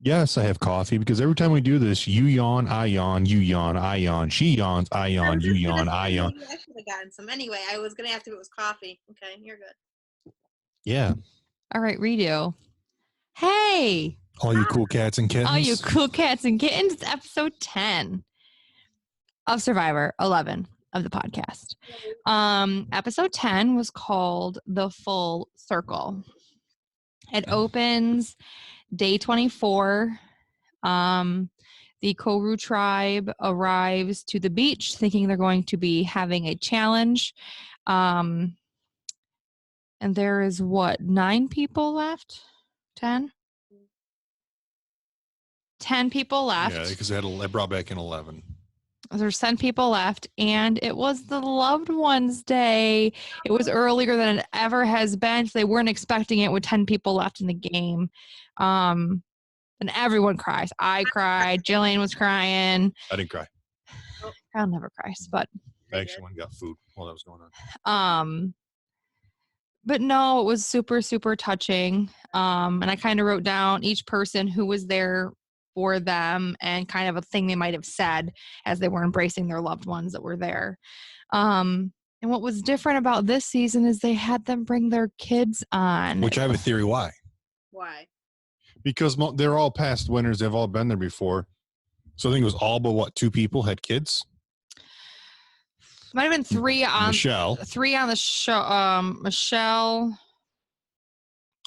Yes, I have coffee because every time we do this, you yawn, I yawn, you yawn, I yawn, she yawns, I yawn, you yawn, I yawn. I should have gotten some. Anyway, I was going to ask if it was coffee. Okay, you're good. Yeah. All right, redo. Hey. All you cool cats and kittens. All you cool cats and kittens. It's episode 10 of Survivor 11 of the podcast. Episode 10 was called The Full Circle. It opens day 24. The Koru tribe arrives to the beach thinking they're going to be having a challenge. And there is 9 people left? 10? 10 people left. Yeah, because they brought back in 11. There's 10 people left, and it was the loved ones day. It was earlier than it ever has been. So they weren't expecting it with 10 people left in the game. And everyone cries. I cried. Jillian was crying. I didn't cry. I'll never cry, but I actually went and got food while that was going on. But no, it was super, super touching. And I kind of wrote down each person who was there for them and kind of a thing they might have said as they were embracing their loved ones that were there. And what was different about this season is they had them bring their kids on. Which I have a theory why. Why? Because they're all past winners. They've all been there before. So I think it was all but 2 people had kids? Might have been 3 on Michelle. 3 on the show. Michelle.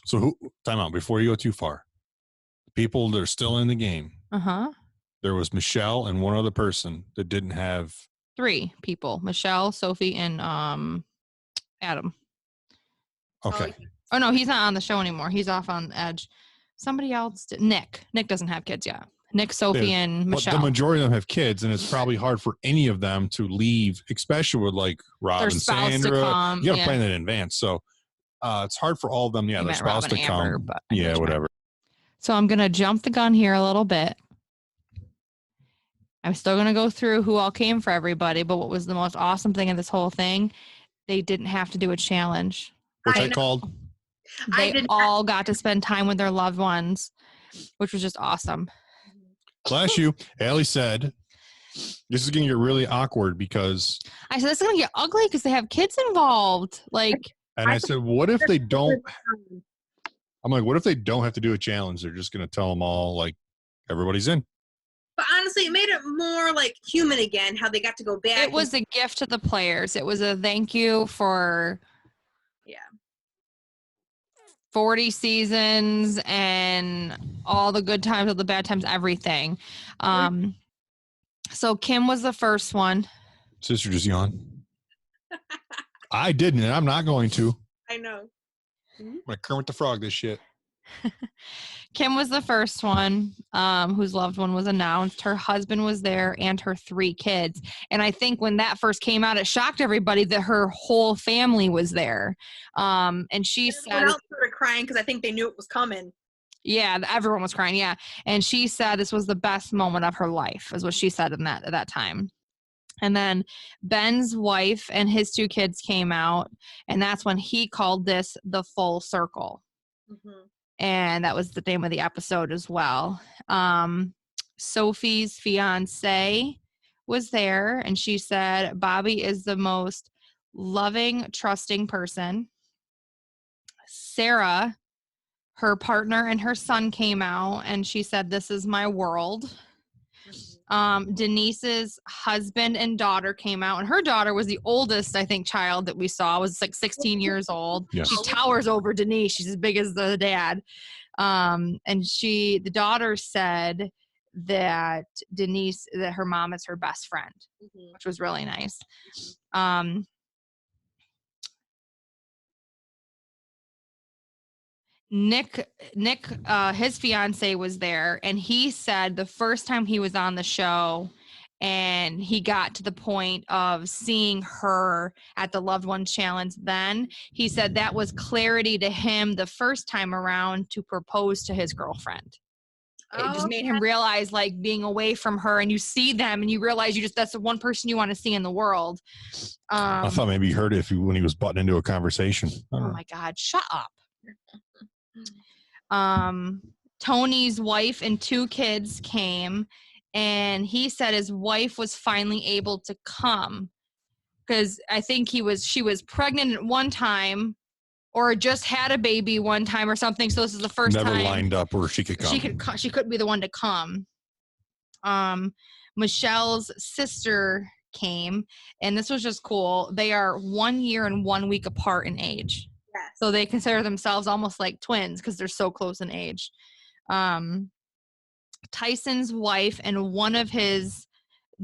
So time out before you go too far. People that are still in the game. There was Michelle and one other person that didn't have 3 people. Michelle, Sophie, and Adam. Okay. Oh no, he's not on the show anymore. He's off on Edge. Somebody else did. Nick doesn't have kids yet. Nick, Sophie, and Michelle. The majority of them have kids, and it's probably hard for any of them to leave, especially with like Rob and Sandra. You got to plan that in advance. So it's hard for all of them. Yeah, their spouse to come. Yeah, whatever. So I'm going to jump the gun here a little bit. I'm still going to go through who all came for everybody, but what was the most awesome thing in this whole thing? They didn't have to do a challenge. Which I called. They all got to spend time with their loved ones, which was just awesome. Bless you. Allie said, this is going to get really awkward because... I said, this is going to get ugly because they have kids involved. And I said, what if they don't... I'm like, what if they don't have to do a challenge? They're just going to tell them all, like, everybody's in. But honestly, it made it more, like, human again, how they got to go back. It was a gift to the players. It was a thank you for 40 seasons and all the good times, all the bad times, everything. So Kim was the first one. Sister just yawned. I didn't, and I'm not going to. I know. I'm going to Kermit the Frog this shit. Kim was the first one whose loved one was announced. Her husband was there and her 3 kids. And I think when that first came out, it shocked everybody that her whole family was there. And she said... Everyone else started crying because I think they knew it was coming. Yeah, everyone was crying, yeah. And she said this was the best moment of her life, is what she said at that time. And then Ben's wife and his 2 kids came out, and that's when he called this The Full Circle. And that was the name of the episode as well. Sophie's fiance was there, and she said Bobby is the most loving, trusting person. Sarah, her partner, and her son came out, and she said, this is my world. Denise's husband and daughter came out, and her daughter was the oldest, I think, child that we saw, was like 16 years old. Yes. She towers over Denise. She's as big as the dad. And the daughter said that that her mom is her best friend, which was really nice. Nick, his fiance was there, and he said the first time he was on the show and he got to the point of seeing her at the loved one challenge, then he said that was clarity to him the first time around to propose to his girlfriend. It just made him realize, like, being away from her, and you see them and you realize that's the one person you want to see in the world. I thought maybe you heard it when he was butting into a conversation. Oh my God, shut up. Tony's wife and 2 kids came, and he said his wife was finally able to come because I think she was pregnant at one time or just had a baby one time or something. So this is the first time. Never lined up where she could come. She couldn't be the one to come. Michelle's sister came, and this was just cool. They are 1 year and 1 week apart in age. Yes. So they consider themselves almost like twins because they're so close in age. Tyson's wife and one of his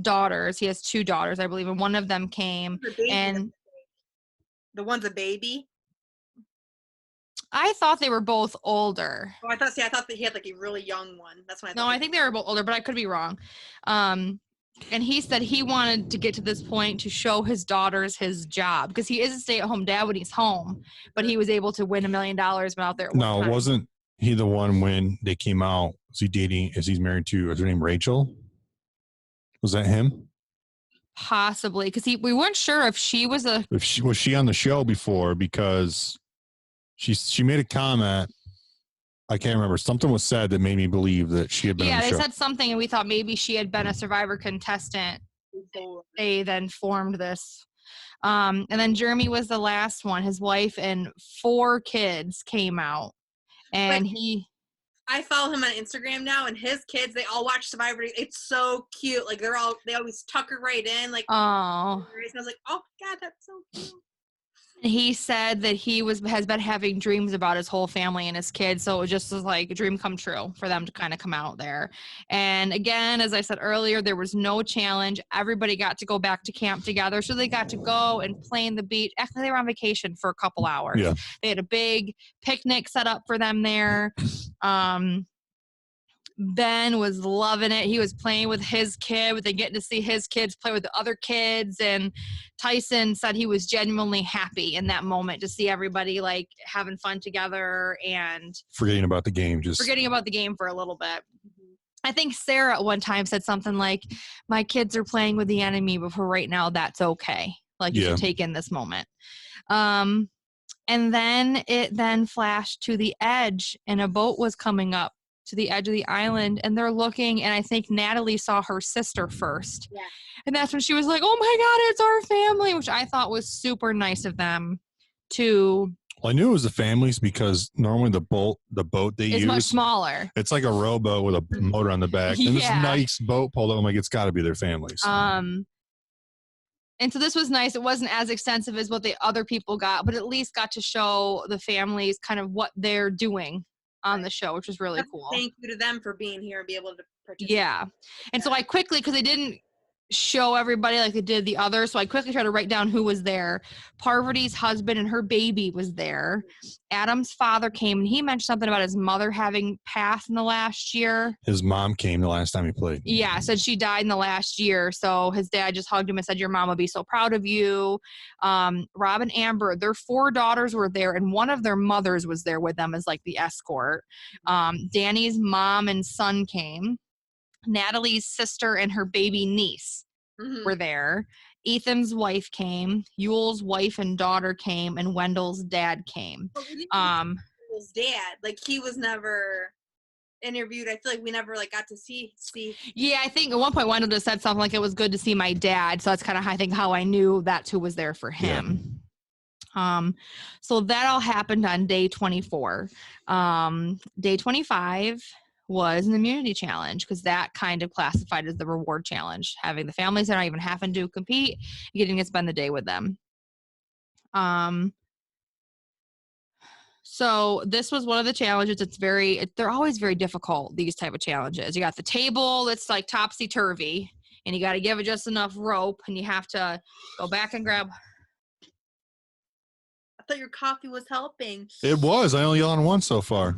daughters, he has 2 daughters, I believe, and one of them came. And the one's a baby? I thought they were both older. Oh, I thought that he had like a really young one. That's what I thought. No, I think they were both older, but I could be wrong. And he said he wanted to get to this point to show his daughters his job because he is a stay-at-home dad when he's home, but he was able to win $1 million when out there. No, wasn't he the one when they came out? Was he dating? Is he married to? Is her name Rachel? Was that him? Possibly, because we weren't sure if she was was she on the show before because she made a comment. I can't remember. Something was said that made me believe that she had been on the show. Yeah, they said something, and we thought maybe she had been a Survivor contestant. They then formed this. And then Jeremy was the last one. His wife and 4 kids came out. And I follow him on Instagram now, and his kids, they all watch Survivor. It's so cute. Like, they always tuck her right in. Like, oh. And I was like, oh, God, that's so cute. He said that he has been having dreams about his whole family and his kids, so it just was like a dream come true for them to kind of come out there. And again, as I said earlier, there was no challenge. Everybody got to go back to camp together, so they got to go and play in the beach. Actually, they were on vacation for a couple hours. Yeah. They had a big picnic set up for them there. Ben was loving it. He was playing with his kid, and getting to see his kids play with the other kids. And Tyson said he was genuinely happy in that moment to see everybody like having fun together and forgetting about the game for a little bit. I think Sarah at one time said something like, "My kids are playing with the enemy, but for right now, that's okay. Like you should take in this moment." And then it flashed to the edge, and a boat was coming up to the edge of the island, and they're looking, and I think Natalie saw her sister first. Yeah. And that's when she was like, oh my God, it's our family, which I thought was super nice of them to. Well, I knew it was the families because normally the boat they use is much smaller. It's like a rowboat with a motor on the back. And this nice boat pulled up. I'm like, it's got to be their families. And so this was nice. It wasn't as extensive as what the other people got, but at least got to show the families kind of what they're doing on the show, which was really cool. Thank you to them for being here and be able to participate. Yeah. And so I quickly, because they didn't show everybody like they did the others, so I quickly tried to write down who was there. Parvati's husband and her baby was there. Adam's father came, and he mentioned something about his mother having passed in the last year. His mom came the last time he played. Yeah, said she died in the last year. So his dad just hugged him and said, your mom will be so proud of you. Rob and Amber, their 4 daughters were there, and one of their mothers was there with them as like the escort. Danny's mom and son came. Natalie's sister and her baby niece were there. Ethan's wife came. Yule's wife and daughter came, and Wendell's dad came. Wendell's dad, like he was never interviewed. I feel like we never like got to see. Yeah, I think at one point Wendell just said something like it was good to see my dad. So that's kind of I think how I knew that's who was there for him. Yeah. So that all happened on day 24. Day 25 was an immunity challenge because that kind of classified as the reward challenge, having the families that are not even having to compete, getting to spend the day with them. So this was one of the challenges. They're always very difficult, these type of challenges. You got the table that's like topsy-turvy, and you got to give it just enough rope, and you have to go back and grab. I thought your coffee was helping. It was. I only on one so far.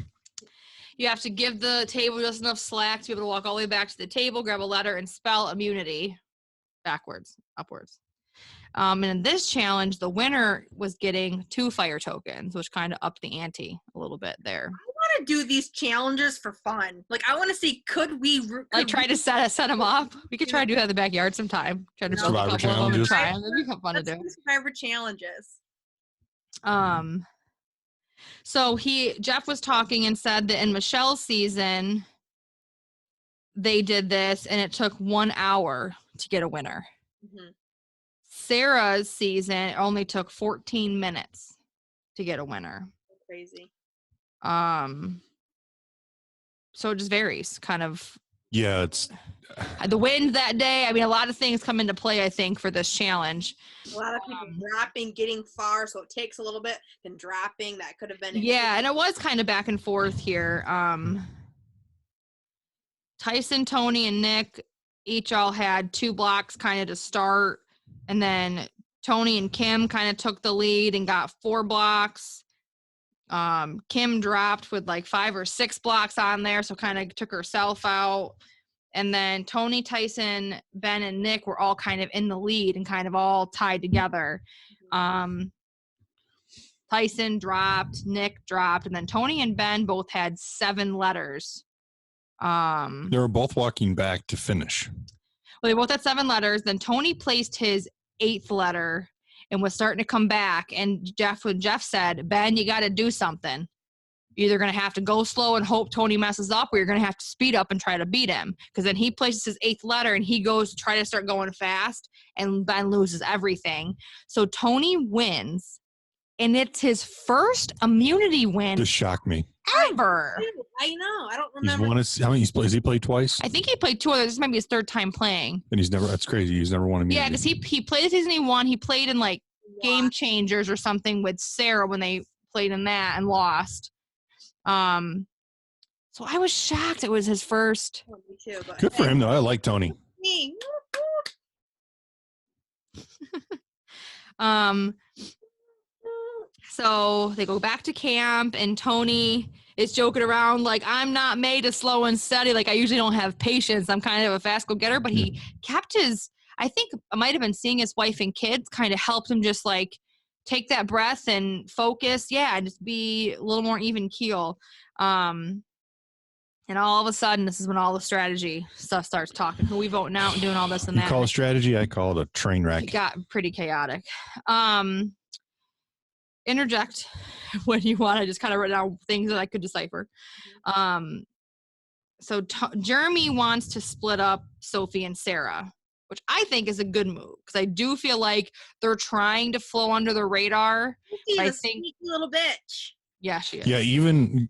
You have to give the table just enough slack to be able to walk all the way back to the table, grab a letter, and spell immunity upwards. And in this challenge, the winner was getting 2 fire tokens, which kind of upped the ante a little bit there. I want to do these challenges for fun. Like, I want to see, could we try to set them up? We could try to do that in the backyard sometime. Try to build a couple of them and try them. That'd be fun to do. Survivor challenges. So Jeff was talking and said that in Michelle's season, they did this and it took 1 hour to get a winner. Mm-hmm. Sarah's season only took 14 minutes to get a winner. Crazy. So it just varies, kind of. Yeah, it's the wind that day. I mean, a lot of things come into play, I think, for this challenge. A lot of people dropping, getting far, so it takes a little bit. Then dropping, that could have been. Yeah, and it was kind of back and forth here. Tyson, Tony, and Nick each all had 2 blocks kind of to start. And then Tony and Kim kind of took the lead and got 4 blocks. Kim dropped with like 5 or 6 blocks on there, so kind of took herself out. And then Tony, Tyson, Ben, and Nick were all kind of in the lead and kind of all tied together. Tyson dropped, Nick dropped, and then Tony and Ben both had 7 letters. They were both walking back to finish. Well, they both had 7 letters. Then Tony placed his 8th letter and was starting to come back. And Jeff said, Ben, you got to do something. You're either going to have to go slow and hope Tony messes up, or you're going to have to speed up and try to beat him. Because then he places his 8th letter and he goes to try to start going fast, and Ben loses everything. So Tony wins, and it's his first immunity win. This shocked me. Ever. I know. I don't remember. How many has he played twice? I think he played 2 others. This might be his 3rd time playing. And that's crazy. He's never won immunity. Yeah, because he played the season he won. He played in like Game Changers or something with Sarah when they played in that and lost. So I was shocked it was his first. Oh, me too, but good for him though. I like Tony. So they go back to camp and Tony is joking around like, I'm not made to slow and steady. Like, I usually don't have patience. I'm kind of a fast go-getter, but he kept I think it might have been seeing his wife and kids kind of helped him just like take that breath and focus. Yeah. Just be a little more even keel. And all of a sudden, this is when all the strategy stuff starts talking. Who we voting out and doing all this and that. You call it strategy, I call it a train wreck. It got pretty chaotic. Interject when you want. I just kind of write down things that I could decipher. So Jeremy wants to split up Sophie and Sarah, which I think is a good move because I do feel like they're trying to flow under the radar. She's a sneaky little bitch. Yeah, she is. Yeah, even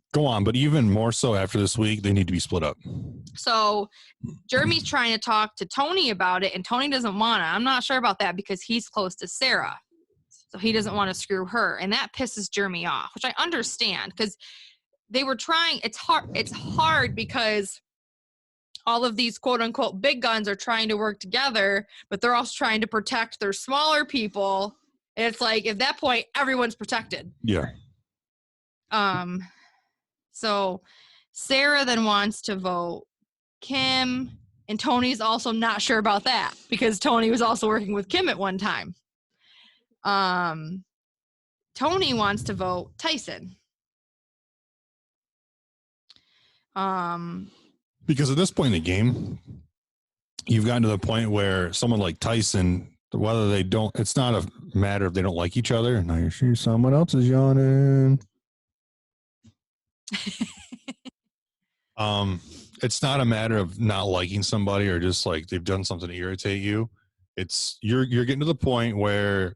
more so after this week, they need to be split up. So Jeremy's trying to talk to Tony about it, and Tony doesn't want to. I'm not sure about that because he's close to Sarah. So he doesn't want to screw her. And that pisses Jeremy off, which I understand because they were trying. It's hard because all of these quote unquote big guns are trying to work together, but they're also trying to protect their smaller people. And it's like, at that point, everyone's protected. Yeah. So Sarah then wants to vote Kim, and Tony's also not sure about that because Tony was also working with Kim at one time. Tony wants to vote Tyson. Because at this point in the game, you've gotten to the point where someone like Tyson, whether they don't, it's not a matter of they don't like each other. Now you see someone else is yawning. It's not a matter of not liking somebody or just like they've done something to irritate you. It's you're getting to the point where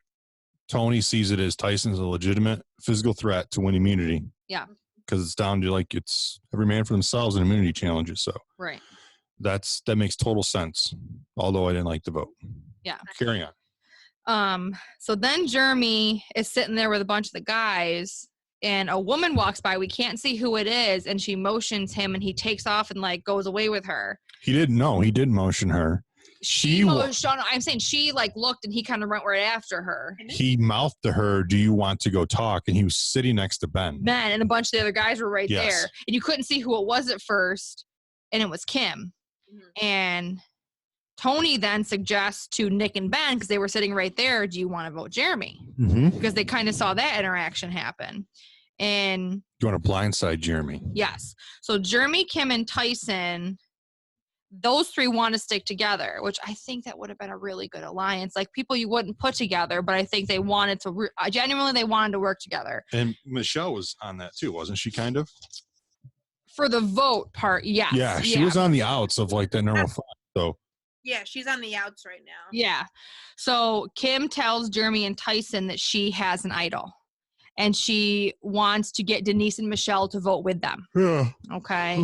Tony sees it as Tyson's a legitimate physical threat to win immunity. Yeah. Because it's down to like it's every man for themselves in immunity challenges. So right. That makes total sense. Although I didn't like the vote. Yeah. Carry on. So then Jeremy is sitting there with a bunch of the guys and a woman walks by. We can't see who it is. And she motions him and he takes off and like goes away with her. He didn't motion her. I'm saying she like looked and he kind of went right after her. He mouthed to her, "Do you want to go talk?" And he was sitting next to Ben. Ben and a bunch of the other guys were right there. And you couldn't see who it was at first. And it was Kim. Mm-hmm. And Tony then suggests to Nick and Ben, because they were sitting right there, do you want to vote Jeremy? Mm-hmm. Because they kind of saw that interaction happen. And you want to blindside Jeremy? Yes. So Jeremy, Kim, and Tyson those three want to stick together, which I think that would have been a really good alliance. Like people you wouldn't put together, but I think they wanted to genuinely they wanted to work together. And Michelle was on that too, wasn't she? Kind of. For the vote part, yes. Yeah, she was on the outs of like that normal fight. So Yeah, she's on the outs right now. Yeah. So Kim tells Jeremy and Tyson that she has an idol, and she wants to get Denise and Michelle to vote with them. yeah. Okay.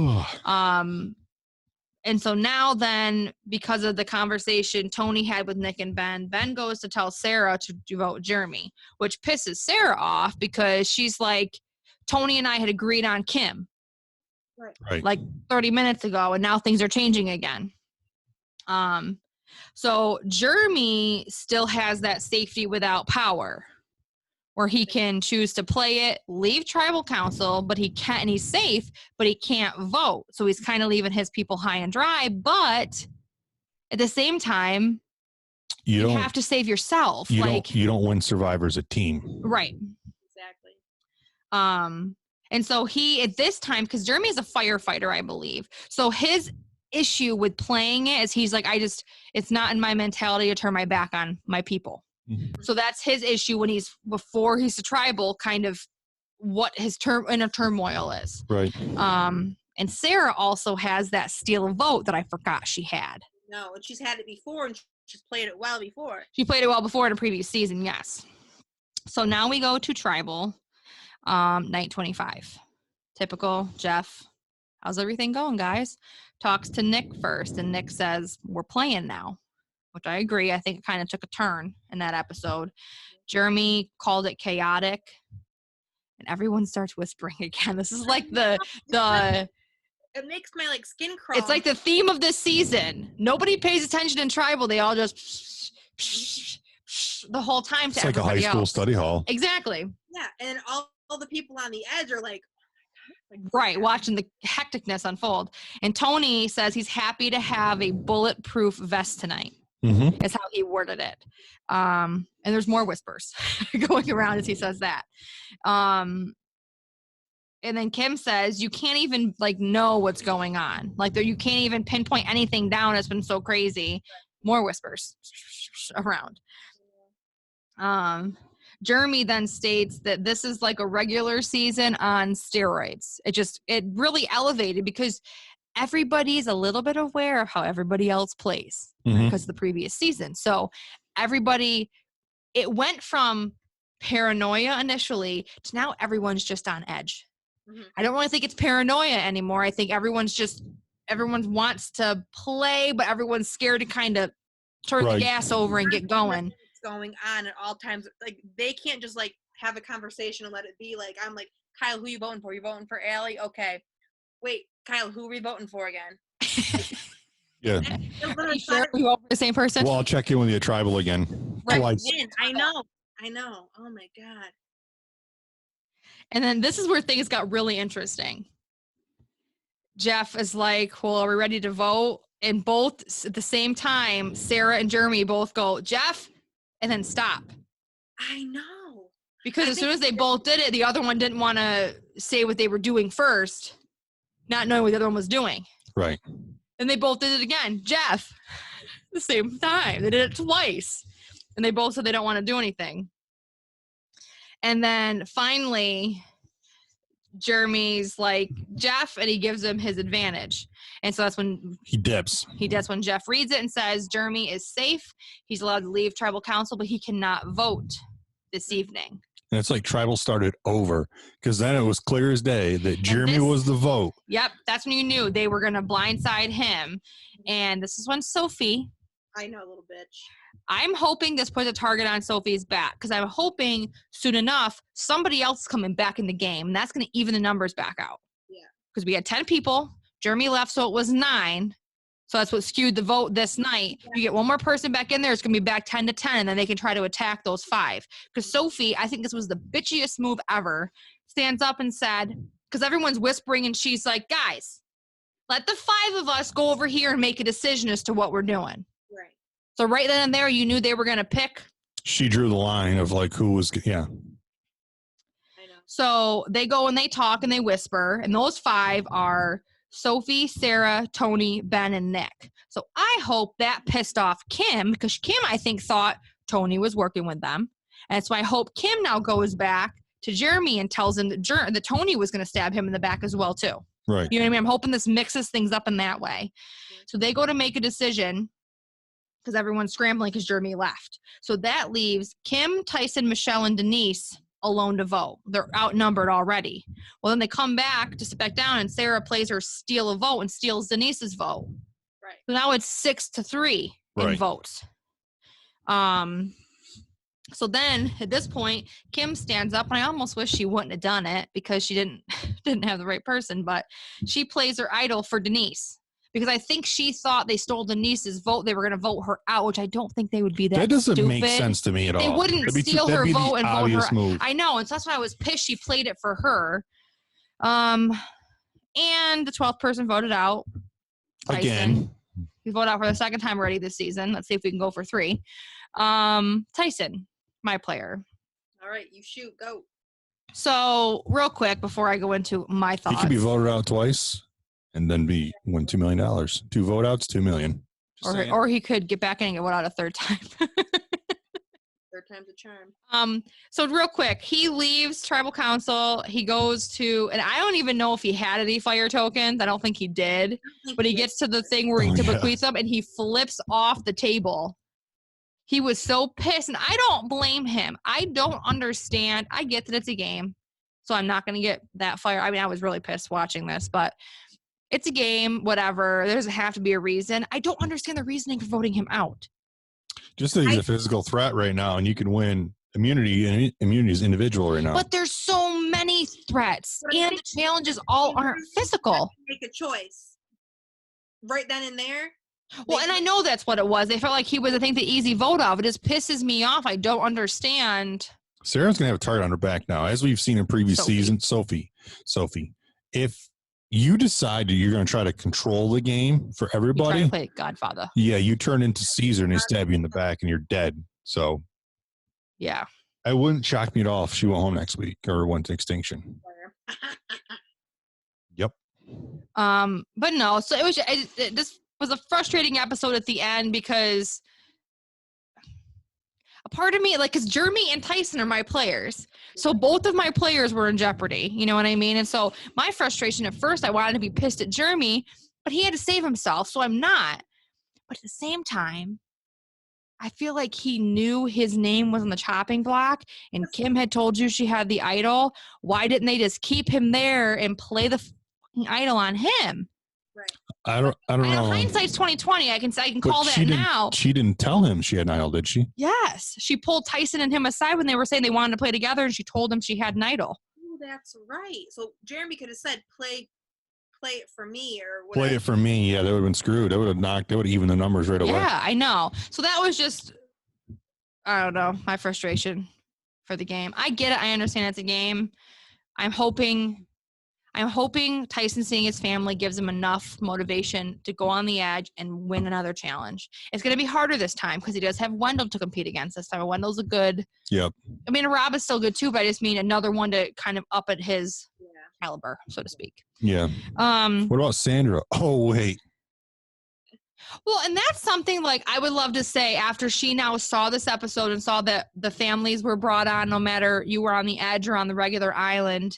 And so now then, because of the conversation Tony had with Nick and Ben goes to tell Sarah to vote Jeremy, which pisses Sarah off because she's like, Tony and I had agreed on Kim Right. like 30 minutes ago, and now things are changing again. So Jeremy still has that safety without power, where he can choose to play it, leave tribal council, but he can't, and he's safe, but he can't vote. So he's kind of leaving his people high and dry. But at the same time, you have to save yourself. You like you don't win Survivor as a team. right. Exactly. And so he at this time, because Jeremy is a firefighter, I believe. So his issue with playing it is he's like, it's not in my mentality to turn my back on my people. Mm-hmm. So that's his issue when before he's a tribal, kind of what his inner turmoil is. Right. And Sarah also has that steal a vote that I forgot she had. No, and she's had it before, and she's played it well before. She played it well before in a previous season, yes. So now we go to tribal, night 25. Typical Jeff. How's everything going, guys? Talks to Nick first, and Nick says, we're playing now, which I agree. I think it kind of took a turn in that episode. Jeremy called it chaotic, and everyone starts whispering again. This is like the It makes my like skin crawl. it's like the theme of this season. Nobody pays attention in tribal. They all just the whole time to It's like a high everybody school else. study hall. Exactly. Yeah, and all the people on the edge are like Right, watching the hecticness unfold. And Tony says he's happy to have a bulletproof vest tonight. Mm-hmm. Is how he worded it. And there's more whispers going around as he says that. And then Kim says you can't even like know what's going on. Like you can't even pinpoint anything down. It's been so crazy. More whispers around. Jeremy then states that this is like a regular season on steroids. It really elevated because everybody's a little bit aware of how everybody else plays because of the previous season. So it went from paranoia initially to now everyone's just on edge. Mm-hmm. I don't really think it's paranoia anymore. I think everyone wants to play, but everyone's scared to kind of turn the gas over and get going. Going on at all times. Like they can't just like have a conversation and let it be. Like I'm like, Kyle, who you voting for? You voting for Allie? Okay. Wait, Kyle, who are we voting for again? Yeah. Are you sure we vote for the same person? Well, I'll check in with you tribal again. Right. Twice. I know. Oh my God. And then this is where things got really interesting. Jeff is like, well, are we ready to vote? And both at the same time, Sarah and Jeremy both go, Jeff, and then stop. I know. Because as soon as they both did it, the other one didn't want to say what they were doing first, not knowing what the other one was doing. Right. And they both did it again. Jeff, the same time. They did it twice. And they both said they don't want to do anything. And then finally, Jeremy's like, Jeff, and he gives him his advantage. And so that's when he dips. That's when Jeff reads it and says Jeremy is safe. He's allowed to leave tribal council, but he cannot vote this evening. And it's like tribal started over because then it was clear as day that Jeremy was the vote. Yep. That's when you knew they were going to blindside him. And this is when Sophie. I know, little bitch. I'm hoping this puts a target on Sophie's back because I'm hoping soon enough somebody else is coming back in the game, and that's going to even the numbers back out. Yeah. Because we had 10 people. Jeremy left, so it was 9. So that's what skewed the vote this night. Yeah. You get one more person back in there, it's going to be back 10 to 10, and then they can try to attack those 5. Because Sophie, I think this was the bitchiest move ever, stands up and said, because everyone's whispering, and she's like, guys, let the 5 of us go over here and make a decision as to what we're doing. Right. So right then and there, you knew they were going to pick. She drew the line of like who was, yeah. I know. So they go and they talk and they whisper, and those 5 are Sophie, Sarah, Tony, Ben, and Nick. So I hope that pissed off Kim, because Kim, I think, thought Tony was working with them. And so I hope Kim now goes back to Jeremy and tells him that Tony was going to stab him in the back as well, too. Right. You know what I mean? I'm hoping this mixes things up in that way. So they go to make a decision because everyone's scrambling because Jeremy left. So that leaves Kim, Tyson, Michelle, and Denise alone to vote. They're outnumbered already. Well, then they come back to sit back down, and Sarah plays her steal a vote and steals Denise's vote. Right. So now it's 6-3 in Right. votes. So then at this point, Kim stands up, and I almost wish she wouldn't have done it because she didn't have the right person, but she plays her idol for Denise. Because I think she thought they stole Denise's vote. They were going to vote her out, which I don't think they would be that doesn't stupid. make sense to me at all. They wouldn't That'd be steal that'd her be the vote and vote her obvious out. move. I know, and so that's why I was pissed she played it for her. And the 12th person voted out. Tyson. Again. He's voted out for the second time already this season. Let's see if we can go for 3. Tyson, my player. All right, you shoot. Go. So real quick before I go into my He thoughts. could be voted out twice and then win $2 million. 2 vote outs, $2 million. Just saying. Or he could get back in and get voted out a third time. Third time's a charm. So real quick, he leaves tribal council. He goes to, and I don't even know if he had any fire tokens. I don't think he did. But he gets to the thing where he bequeaths them, and he flips off the table. He was so pissed, and I don't blame him. I don't understand. I get that it's a game, so I'm not going to get that fire. I mean, I was really pissed watching this, but it's a game, whatever. There doesn't have to be a reason. I don't understand the reasoning for voting him out. Just that he's a physical threat right now, and you can win immunity, and immunity is individual right now. But there's so many threats, and the challenges all aren't physical. Make a choice right then and there. Well, and I know that's what it was. They felt like he was, I think, the easy vote off. It just pisses me off. I don't understand. Sarah's going to have a target on her back now. As we've seen in previous seasons, Sophie, if you decide that you're going to try to control the game for everybody, You try to play Godfather. yeah, you turn into Caesar and they stab you in the back and you're dead. So Yeah. it wouldn't shock me at all if she went home next week or went to extinction. Yep. But no, so this was a frustrating episode at the end because a part of me, like, because Jeremy and Tyson are my players. So both of my players were in jeopardy. You know what I mean? And so my frustration at first, I wanted to be pissed at Jeremy, but he had to save himself. So I'm not. But at the same time, I feel like he knew his name was on the chopping block and Kim had told you she had the idol. Why didn't they just keep him there and play the fucking idol on him? Right. I don't I know. know hindsight's 2020. I can call But that now. She didn't tell him she had an idol, did she? Yes. She pulled Tyson and him aside when they were saying they wanted to play together, and she told him she had an idol. Oh, that's right. So Jeremy could have said, "Play it for me," or whatever. Play it for me. Yeah, they would have been screwed. They would have evened the numbers right away. Yeah, I know. So that was just, I don't know, my frustration for the game. I get it. I understand it's a game. I'm hoping Tyson seeing his family gives him enough motivation to go on the edge and win another challenge. It's going to be harder this time because he does have Wendell to compete against this time. Wendell's a good. Yep. I mean, Rob is still good too, but I just mean another one to kind of up at his caliber, so to speak. Yeah. What about Sandra? Oh, wait. Well, and that's something like I would love to say after she now saw this episode and saw that the families were brought on, no matter you were on the edge or on the regular island.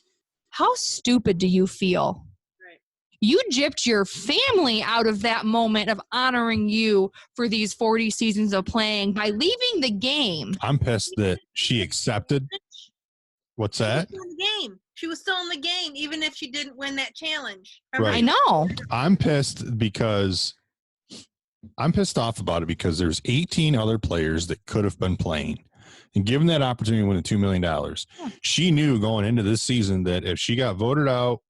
How stupid do you feel? Right. You gypped your family out of that moment of honoring you for these 40 seasons of playing by leaving the game. I'm pissed that she accepted. What's that? She was still in the game. She was still in the game, even if she didn't win that challenge. Right. I know. I'm pissed off about it because there's 18 other players that could have been playing. And given that opportunity to win $2 million, she knew going into this season that if she got voted out,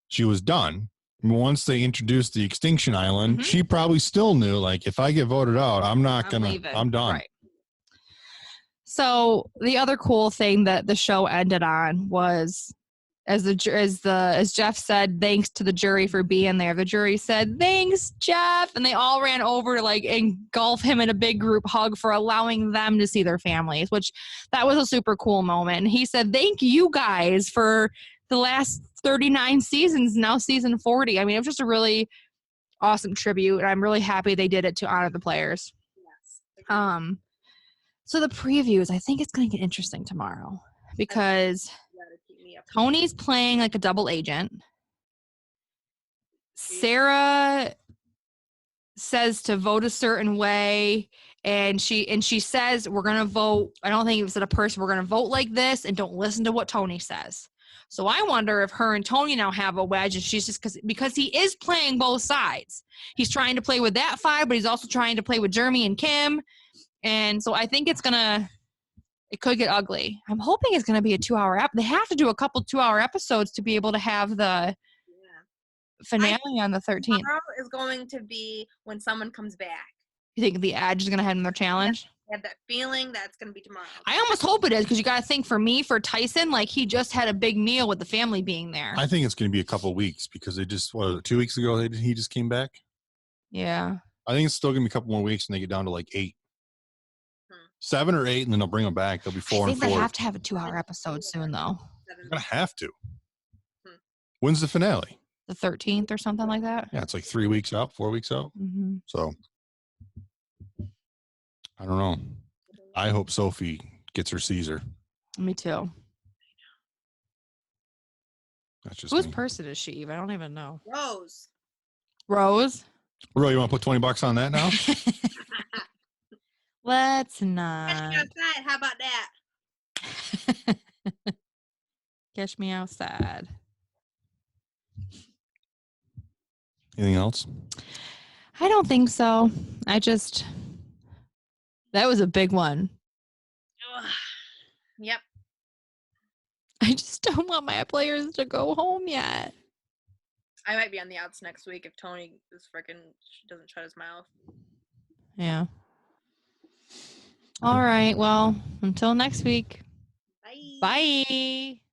she was done. And once they introduced the Extinction Island, she probably still knew, like, if I get voted out, I'm done. Right. So the other cool thing that the show ended on was, as Jeff said, thanks to the jury for being there. The jury said, "Thanks, Jeff," and they all ran over to like engulf him in a big group hug for allowing them to see their families, which that was a super cool moment. And he said, "Thank you guys for the last 39 seasons, now season 40. I mean, it was just a really awesome tribute, and I'm really happy they did it to honor the players. Yes. Agreed. So the previews, I think it's going to get interesting tomorrow because You gotta keep me up. Tony's playing like a double agent. Sarah says to vote a certain way, and she says we're gonna vote. I don't think it was a person. We're gonna vote like this, and don't listen to what Tony says. So I wonder if her and Tony now have a wedge, and she's just because he is playing both sides. He's trying to play with that five, but he's also trying to play with Jeremy and Kim, and so I think it could get ugly. I'm hoping it's gonna be a 2-hour app. They have to do a couple 2-hour episodes to be able to have the finale on the 13th. Tomorrow is going to be when someone comes back. You think the Edge is going to have another challenge? I have that feeling that's going to be tomorrow. I almost hope it is because you got to think for Tyson, like he just had a big meal with the family being there. I think it's going to be a couple weeks because they just 2 weeks ago he just came back. Yeah. I think it's still going to be a couple more weeks and they get down to like 8. 7 or 8, and then they'll bring them back. They'll be 4 I and think 4. they have to have a 2-hour episode soon, though. They're going to have to. When's the finale? The 13th or something like that. Yeah, it's like 3 weeks out, 4 weeks out. Mm-hmm. So I don't know. I hope Sophie gets her Caesar. Me too. That's just Whose me. person is she, Eve? I don't even know. Rose. Rose? Really, you want to put $20 on that now? Let's Catch me not. outside. How about that? Catch me outside. Anything else? I don't think so. That was a big one. Ugh. Yep. I just don't want my players to go home yet. I might be on the outs next week if Tony doesn't shut his mouth. Yeah. All right. Well, until next week. Bye. Bye.